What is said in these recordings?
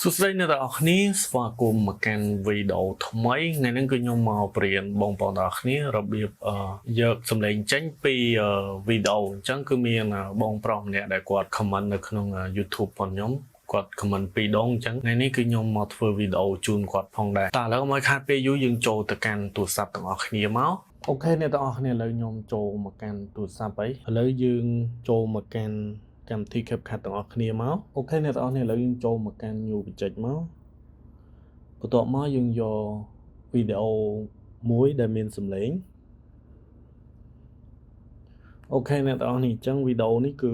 สุดท้ายเนี่ยแต่ออกนี้สวากุมมาแกนวิดีโอทำไมไงนั่นก็ยอมมาเปลี่ยนบองปอนดอกนี้ระเบียบเยอะสำเร็จจังปีวิดีโอจังคือมีนะบองปลอมเนี่ยได้กวาดคอมเมนต์ในขนม YouTube ปอนยอมกวาดคอมเมนต์ปีดองจังไงนี่คือยอมมาធ្វើวิดีโอจูนกวาดพองได้แต่แล้วก็มาคาดไปยุ่ยังโจตะการตรวจสอบต่างออกนี้มั้งโอเคเนี่ยต่างออกเนี่ยเลยยอมโจมาแกนตรวจสอบไปแล้วยังโจมาแกนจำที่เก็บขัดต่างออกนี้มั้งโอเคเนี่ยต่างออกเนี่ยเลยยังโจมาแกนอยู่ไปจัดมั้งបន្ទាប់មកយើងយកវីដេអូមួយដែលមានសំឡេងអូខេអ្នកទាំងអស់នេះអញ្ចឹងវីដេអូនេះគឺ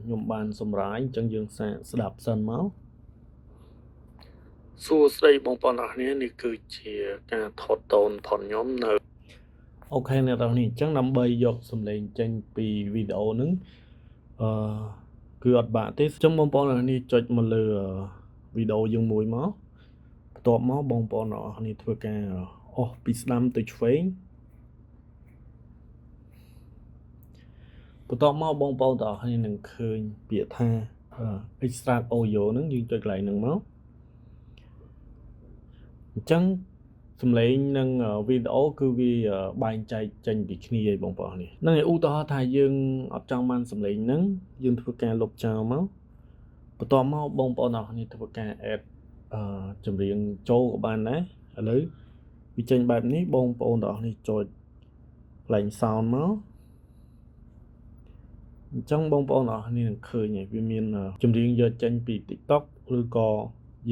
ខ្ញុំបានសម្រាយអញ្ចឹងយើងសាកស្ដាប់សិនមកសួស្តីបងប្អូនអរគ្នានេះគឺជាការថតតូនផងខ្ញុំនៅអូខេអ្នកទាំងអស់នេះអញ្ចឹងដើម្បីយកសំឡេងចេញពីវីដេអូហ្នឹងគឺអត់បាក់ទេអញ្ចឹងបងប្អូនអរគ្នាចុចមកលើវីដេអូយើងមួយមកបន្ទាប់មកបងប្អូនអរគ្នាធ្វើការអស់ពីស្ដាំទៅឆ្វេងបន្ទាប់មកបងប្អូនទាំងអស់គ្នានឹងឃើញពាក្យថា extract audio ហ្នឹងយើងចុចកន្លែងហ្នឹងមកអញ្ចឹងសំឡេងនិងវីដេអូគឺវាបែងចែកចេញពីគ្នាឯងបងប្អូននេះហ្នឹងឯឧទាហរណ៍ថាយើងអត់ចង់បានសំឡេងហ្នឹងយើងធ្វើការលុបចោលមកបន្ទាប់មកបងប្អូនទាំងអស់គ្នាធ្វើការ add ចម្រៀងចូលក៏បានដែរឥឡូវវាចេញបែបនេះបងប្អូនទាំងអស់នេះចុចកន្លែង sound មកអញ្ចឹងបងប្អូនទាំងអស់នេះនឹងឃើញហើយវាមានចម្រៀងយកចេញពី TikTok ឬក៏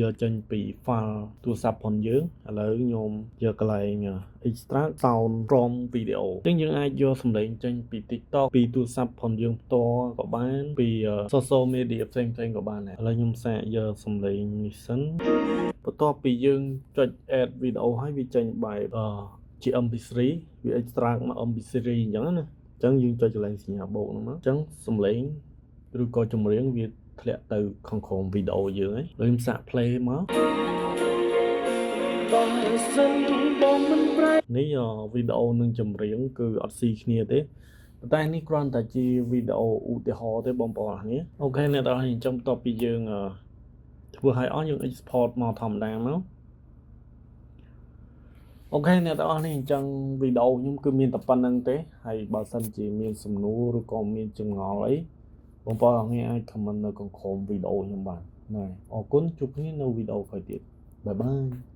យកចេញពី file ទូរស័ព្ទផងយើងឥឡូវខ្ញុំយកកន្លែង extract sound from video អញ្ចឹងយើងអាចយកសំឡេងចេញពី TikTok ពីទូរស័ព្ទផងយើងផ្ទាល់ក៏បានពី social media ផ្សេងៗក៏បានដែរឥឡូវខ្ញុំសាកយកសំឡេងនេះសិនបន្ទាប់ពីយើងចុច add video ហើយវាចេញបែបជា MP3 វា extract មក MP3 អញ្ចឹងណាអញ្ចឹងយើងចុចកន្លែងសញ្ញាបូកហ្នឹងមកអញ្ចឹងសំឡេងឬក៏ចម្រៀងវាធ្លាក់ទៅក្នុងក្រុមវីដេអូយើងហើយលើខ្ញុំសាក play មកនេះវីដេអូនឹងចម្រៀងគឺអត់ស៊ីគ្នាទេប៉ុន្តែនេះគ្រាន់តែជាវីដេអូឧទាហរណ៍ទេបងប្អូនគ្នាអូខេអ្នកនរអញ្ចឹងបន្ទាប់ពីយើងធ្វើឲ្យអស់យើង export មកធម្មតាមកអូខេអ្នកទាំងអស់នេះអញ្ចឹងវីដេអូខ្ញុំគឺមានតែប៉ុណ្្នឹងទេហើយបើសិនជាមានសំណួរឬក៏មានចម្ងល់អីបងប្អូនអ្នកអាច comment នៅក្នុងក្រុមវីដេអូខ្ញុំបានណែអរគុណជួបគ្នានៅវីដេអូក្រោយទៀតបាយបាយ